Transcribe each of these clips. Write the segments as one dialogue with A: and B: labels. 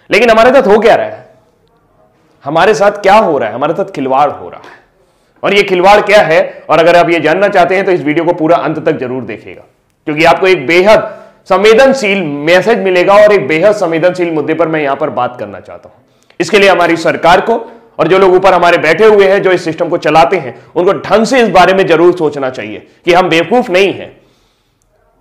A: लेकिन हमारे साथ हो क्या रहा है, हमारे साथ क्या हो रहा है, हमारे साथ खिलवाड़ हो रहा है। और ये खिलवाड़ क्या है, और अगर आप ये जानना चाहते हैं तो इस वीडियो को पूरा अंत तक जरूर देखिएगा, क्योंकि आपको एक बेहद संवेदनशील मैसेज मिलेगा और एक बेहद संवेदनशील मुद्दे पर मैं यहां पर बात करना चाहता हूं। इसके लिए हमारी सरकार को और जो लोग ऊपर हमारे बैठे हुए हैं, जो इस सिस्टम को चलाते हैं, उनको ढंग से इस बारे में जरूर सोचना चाहिए कि हम बेवकूफ नहीं हैं।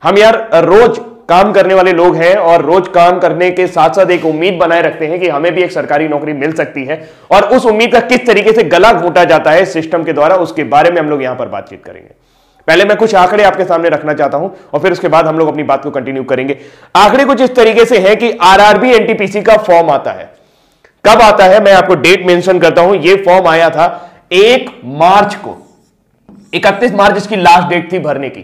A: हम यार रोज काम करने वाले लोग हैं और रोज काम करने के साथ साथ एक उम्मीद बनाए रखते हैं कि हमें भी एक सरकारी नौकरी मिल सकती है, और उस उम्मीद का किस तरीके से गला घोंटा जाता है सिस्टम के द्वारा, उसके बारे में हम लोग यहां पर बातचीत करेंगे। पहले मैं कुछ आंकड़े आपके सामने रखना चाहता हूं और फिर उसके बाद हम लोग अपनी बात को कंटिन्यू करेंगे। आंकड़े कुछ इस तरीके से हैं कि आरआरबी एनटीपीसी का फॉर्म आता है। कब आता है, मैं आपको डेट मेंशन करता हूं। यह फॉर्म आया था 1 मार्च को, 31 मार्च इसकी लास्ट डेट थी भरने की।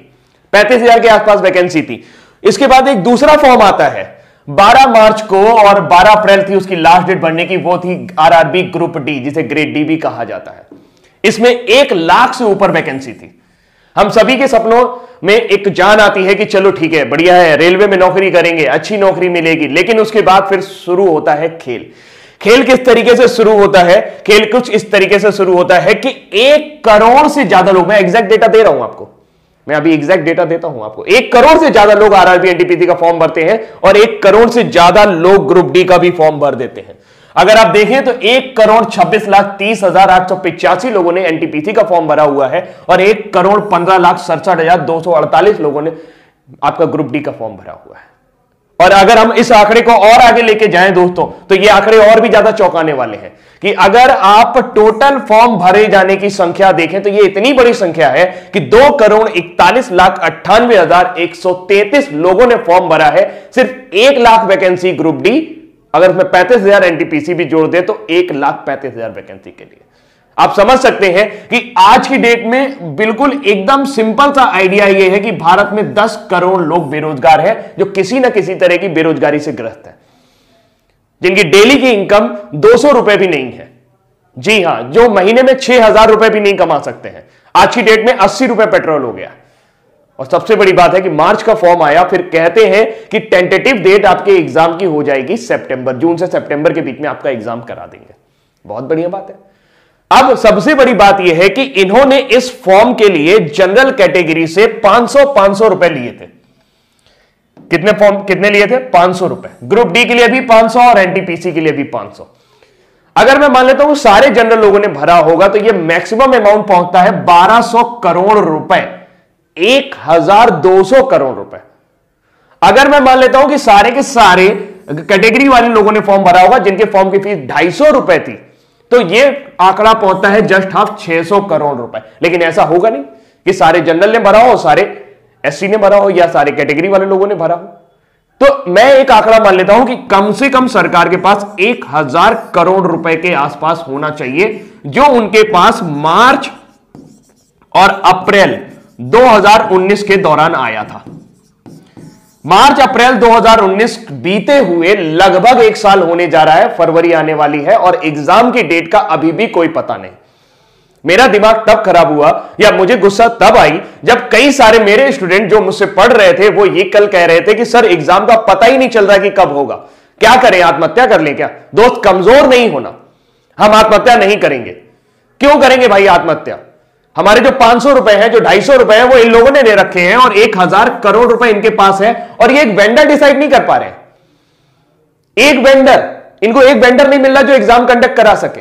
A: 35,000 के आसपास वैकेंसी थी। इसके बाद एक दूसरा फॉर्म आता है 12 मार्च को, और 12 अप्रैल थी उसकी लास्ट डेट भरने की। वो थी आरआरबी ग्रुप डी, जिसे ग्रेड डी भी कहा जाता है। इसमें 1 लाख से ऊपर वैकेंसी थी। हम सभी के सपनों में एक जान आती है कि चलो ठीक है, बढ़िया है, रेलवे में नौकरी करेंगे, अच्छी नौकरी मिलेगी। लेकिन उसके बाद फिर शुरू होता है खेल। खेल किस तरीके से शुरू होता है? खेल कुछ इस तरीके से शुरू होता है कि 1 करोड़ से ज्यादा लोग, मैं एग्जैक्ट डेटा दे रहा हूं आपको, मैं अभी एग्जैक्ट डेटा देता हूं आपको, 1 करोड़ से ज्यादा लोग आरआरबी एनटीपीसी का फॉर्म भरते हैं और 1 करोड़ से ज्यादा लोग ग्रुप डी का भी फॉर्म भर देते हैं। अगर आप देखें तो 1,26,30,885 लोगों ने एनटीपीसी का फॉर्म भरा हुआ है और 1,15,67,248 लोगों ने आपका ग्रुप डी का फॉर्म भरा हुआ है। और अगर हम इस आंकड़े को और आगे लेके जाएं दोस्तों, तो ये आंकड़े और भी ज्यादा चौंकाने वाले हैं कि अगर आप टोटल फॉर्म भरे जाने की संख्या देखें तो ये इतनी बड़ी संख्या है कि 2,41,98,133 लोगों ने फॉर्म भरा है। सिर्फ 1 लाख वैकेंसी ग्रुप डी, अगर उसमें 35,000 एनटीपीसी भी जोड़ दे तो 1,35,000 वैकेंसी के लिए। आप समझ सकते हैं कि आज की डेट में बिल्कुल एकदम सिंपल सा आइडिया यह है कि भारत में 10 करोड़ लोग बेरोजगार हैं, जो किसी ना किसी तरह की बेरोजगारी से ग्रस्त है, जिनकी डेली की इनकम 200 रुपए भी नहीं है। जी हां, जो महीने में 6,000 रुपए भी नहीं कमा सकते हैं। आज की डेट में 80 रुपए पेट्रोल हो गया। और सबसे बड़ी बात है कि मार्च का फॉर्म आया, फिर कहते हैं कि टेंटेटिव डेट आपके एग्जाम की हो जाएगी सितंबर, जून से सितंबर के बीच में आपका एग्जाम करा देंगे। बहुत बढ़िया बात है। अब सबसे बड़ी बात यह है कि इन्होंने इस फॉर्म के लिए जनरल कैटेगरी से 500 रुपए लिए थे। कितने लिए थे? 500 रुपए। ग्रुप डी के लिए भी 500 और एनटीपीसी के लिए भी 500। अगर मैं मान लेता हूं सारे जनरल लोगों ने भरा होगा तो यह मैक्सिमम अमाउंट पहुंचता है 1200 करोड़ रुपए, 1,200 करोड़ रुपए। अगर मैं मान लेता हूं कि सारे के सारे कैटेगरी वाले लोगों ने फॉर्म भरा होगा जिनके फॉर्म की फीस 250 रुपए थी, तो यह आंकड़ा पहुंचता है जस्ट हाफ 600 करोड़ रुपए। लेकिन ऐसा होगा नहीं कि सारे जनरल ने भरा हो, सारे एससी ने भरा हो या सारे कैटेगरी वाले लोगों ने भरा हो। तो मैं एक आंकड़ा मान लेता हूं कि कम से कम सरकार के पास 1,000 करोड़ रुपए के आसपास होना चाहिए, जो उनके पास मार्च और अप्रैल 2019 के दौरान आया था। मार्च अप्रैल 2019 बीते हुए लगभग 1 साल होने जा रहा है, फरवरी आने वाली है और एग्जाम की डेट का अभी भी कोई पता नहीं। मेरा दिमाग तब खराब हुआ या मुझे गुस्सा तब आई जब कई सारे मेरे स्टूडेंट जो मुझसे पढ़ रहे थे वो ये कल कह रहे थे कि सर एग्जाम का पता ही नहीं चल रहा कि कब होगा, क्या करें, आत्महत्या कर लें क्या? दोस्त, कमजोर नहीं होना, हम आत्महत्या नहीं करेंगे। क्यों करेंगे भाई आत्महत्या? हमारे जो 500 रुपए हैं, जो 250 रुपए हैं, वो इन लोगों ने ले रखे हैं और 1,000 करोड़ रुपए इनके पास है और ये एक वेंडर डिसाइड नहीं कर पा रहे। एक वेंडर, इनको एक वेंडर नहीं मिल रहा जो एग्जाम कंडक्ट करा सके।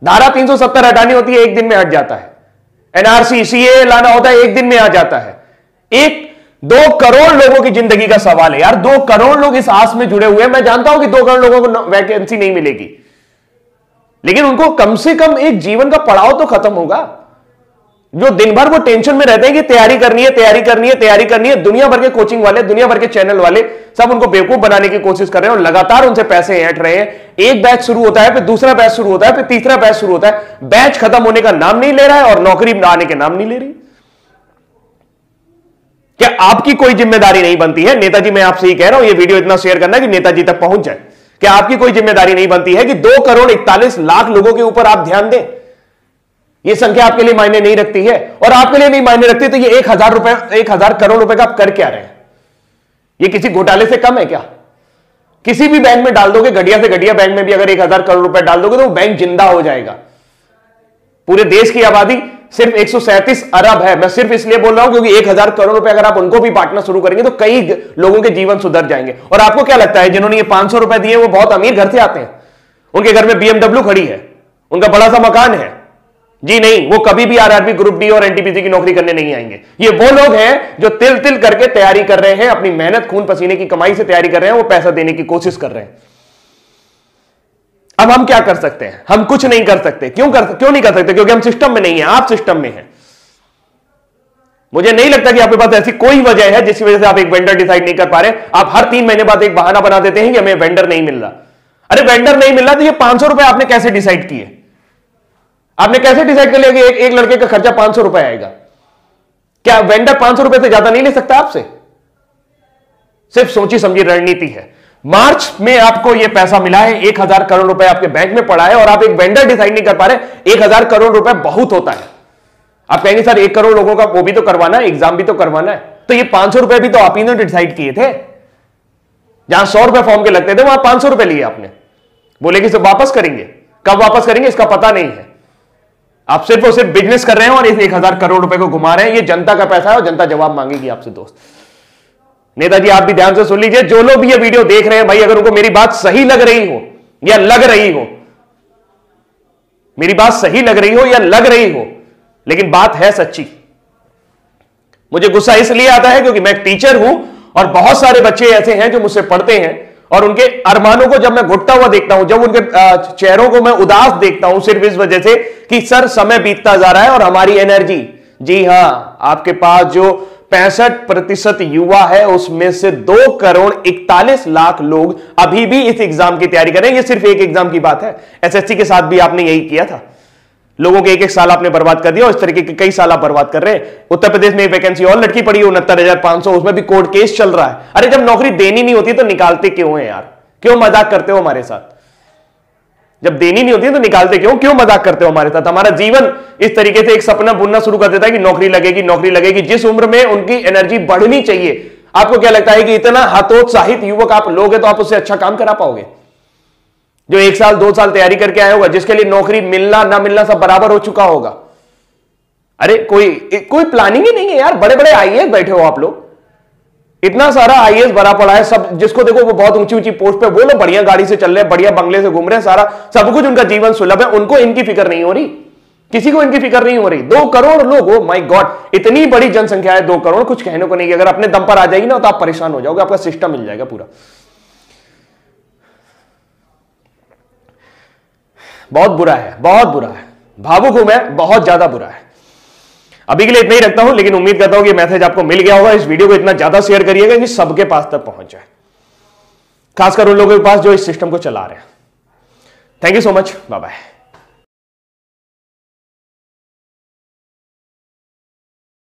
A: धारा 370 हटानी होती है, 1 दिन में हट जाता है। एनआरसी सीए लाना होता है, 1 दिन में आ जाता है। 2 करोड़ लोगों की जिंदगी का सवाल है यार। 2 करोड़ लोग इस आस में जुड़े हुए हैं। मैं जानता हूं कि 2 करोड़ लोगों को वैकेंसी नहीं मिलेगी, लेकिन उनको कम से कम एक जीवन का पड़ाव तो खत्म होगा। जो दिन भर वो टेंशन में रहते हैं कि तैयारी करनी है, तैयारी करनी है, तैयारी करनी है। दुनिया भर के कोचिंग वाले, दुनिया भर के चैनल वाले सब उनको बेवकूफ बनाने की कोशिश कर रहे हैं और लगातार उनसे पैसे ऐंठ रहे हैं। एक बैच शुरू होता है, फिर दूसरा बैच शुरू होता है, फिर तीसरा बैच शुरू होता है। बैच खत्म होने का नाम नहीं ले रहा है और नौकरी आने के नाम नहीं ले रही। क्या आपकी कोई जिम्मेदारी नहीं बनती है? नेताजी, मैं आपसे ही कह रहा हूं, ये वीडियो इतना शेयर करना कि नेताजी तक पहुंच जाए। क्या आपकी कोई जिम्मेदारी नहीं बनती है कि 2,41,00,000 लोगों के ऊपर आप ध्यान दें? ये संख्या आपके लिए मायने नहीं रखती है और आपके लिए नहीं मायने रखती तो ये 1,000 करोड़ रुपए का आप कर क्या रहे हैं? ये किसी घोटाले से कम है क्या? किसी भी बैंक में डाल दोगे, घटिया से घटिया बैंक में भी अगर 1000 करोड़ रुपए डाल दोगे तो वो बैंक जिंदा हो जाएगा। पूरे देश की आबादी सिर्फ 137 अरब है। मैं सिर्फ इसलिए बोल रहा हूं क्योंकि 1000 करोड़ रुपए अगर आप उनको भी बांटना शुरू करेंगे तो कई लोगों के जीवन सुधर जाएंगे। और आपको क्या लगता है जिन्होंने ये 500 रुपए दिए वो बहुत अमीर घर से आते हैं? उनके घर में BMW खड़ी है, उनका बड़ा सा मकान है? जी नहीं, वो कभी भी आरआरबी, ग्रुप डी और एनटीपीसी की नौकरी करने नहीं आएंगे। ये वो लोग हैं जो तिल तिल करके तैयारी कर रहे हैं, अपनी मेहनत, खून पसीने की कमाई से तैयारी कर रहे हैं, वो पैसा देने की कोशिश कर रहे हैं। अब हम क्या कर सकते हैं? हम कुछ नहीं कर सकते। क्यों नहीं कर सकते? क्योंकि हम सिस्टम में नहीं है, आप सिस्टम में हैं। मुझे नहीं लगता कि आपके पास ऐसी कोई वजह है जिसकी वजह से आप एक वेंडर डिसाइड नहीं कर पा रहे। आप हर 3 महीने बाद एक बहाना बना देते हैं कि हमें वेंडर नहीं मिल रहा। अरे वेंडर नहीं मिल रहा तो ये 500 रुपए आपने कैसे डिसाइड किए? आपने कैसे डिसाइड कर लिया कि एक लड़के का खर्चा 500 रुपए आएगा? क्या वेंडर 500 रुपए से ज्यादा नहीं ले सकता आपसे? सिर्फ सोची समझी रणनीति है। मार्च में आपको यह पैसा मिला है, 1000 करोड़ रुपए आपके बैंक में पड़ा है और आप एक वेंडर डिसाइड नहीं कर पा रहे। 1000 करोड़ रुपए बहुत होता है। आप कहेंगे सर 1 करोड़ लोगों का वो भी तो करवाना है, एग्जाम भी तो करवाना है। तो ये 500 रुपए भी तो आप ही ने डिसाइड किए थे। जहां 100 रुपए फॉर्म के लगते थे वहां 500 रुपए लिए आपने। बोले कि सब वापस करेंगे, कब वापस करेंगे इसका पता नहीं है। आप सिर्फ और सिर्फ बिजनेस कर रहे हैं और इस 1000 करोड़ रुपए को घुमा रहे हैं। ये जनता का पैसा है और जनता जवाब मांगेगी आपसे। दोस्त नेताजी आप भी ध्यान से सुन लीजिए, जो लोग भी ये वीडियो देख रहे हैं भाई, अगर उनको मेरी बात सही लग रही हो या लग रही हो, मेरी बात सही लग रही हो या लग रही हो, लेकिन बात है सच्ची। मुझे गुस्सा इसलिए आता है क्योंकि मैं एक टीचर हूं और बहुत सारे बच्चे ऐसे हैं जो मुझसे पढ़ते हैं और उनके अरमानों को जब मैं घुटता हुआ देखता हूं, जब उनके चेहरों को मैं उदास देखता हूं, सिर्फ इस वजह से कि सर समय बीतता जा रहा है और हमारी एनर्जी, जी हां, आपके पास जो 65% युवा है उसमें से 2 करोड़ 41 लाख लोग अभी भी इस एग्जाम की तैयारी कर रहे हैं। ये सिर्फ एक एग्जाम की बात है। एसएससी के साथ भी आपने यही किया था। लोगों के एक साल आपने बर्बाद कर दिया और इस तरीके के कई साल आप बर्बाद कर रहे हैं। उत्तर प्रदेश में एक वैकेंसी और लटकी पड़ी है 69,500, उसमें भी कोर्ट केस चल रहा है। अरे जब नौकरी देनी नहीं होती तो निकालते क्यों है यार? क्यों मजाक करते हो हमारे साथ? जब देनी नहीं होती तो निकालते क्यों मजाक करते हो हमारे साथ? हमारा जीवन इस तरीके से एक सपना बुनना शुरू कर देता है कि नौकरी लगेगी, नौकरी लगेगी। जिस उम्र में उनकी एनर्जी बढ़नी चाहिए, आपको क्या लगता है कि इतना हतोत्साहित युवक आप लोग हैं तो आप उससे अच्छा काम करा पाओगे? जो 1 साल 2 साल तैयारी करके आया होगा, जिसके लिए नौकरी मिलना ना मिलना सब बराबर हो चुका होगा। अरे कोई प्लानिंग ही नहीं है यार। बड़े बड़े आईएएस बैठे हो आप लोग, इतना सारा आईएएस भरा पड़ा है, सब जिसको देखो वो बहुत ऊंची ऊंची पोस्ट पे, वो लोग बढ़िया गाड़ी से चल रहे हैं, बढ़िया बंगले से घूम रहे हैं, सारा सब कुछ उनका जीवन सुलभ है। उनको इनकी फिक्र नहीं हो रही, किसी को इनकी फिक्र नहीं हो रही। 2 करोड़ लोग, ओ माय गॉड, इतनी बड़ी जनसंख्या है 2 करोड़, कुछ कहने को नहीं। अगर अपने दम पर आ जाएगी ना तो आप परेशान हो जाओगे, आपका सिस्टम मिल जाएगा पूरा। बहुत बुरा है, बहुत बुरा है, भावुक हूं मैं, बहुत ज्यादा बुरा है। अभी के लिए इतना ही रखता हूं, लेकिन उम्मीद करता हूं कि मैसेज आपको मिल गया होगा। इस वीडियो को इतना ज्यादा शेयर करिएगा कि सबके पास तक पहुंच जाए, खासकर उन लोगों के पास जो इस सिस्टम को चला रहे हैं। Thank you so much, bye bye.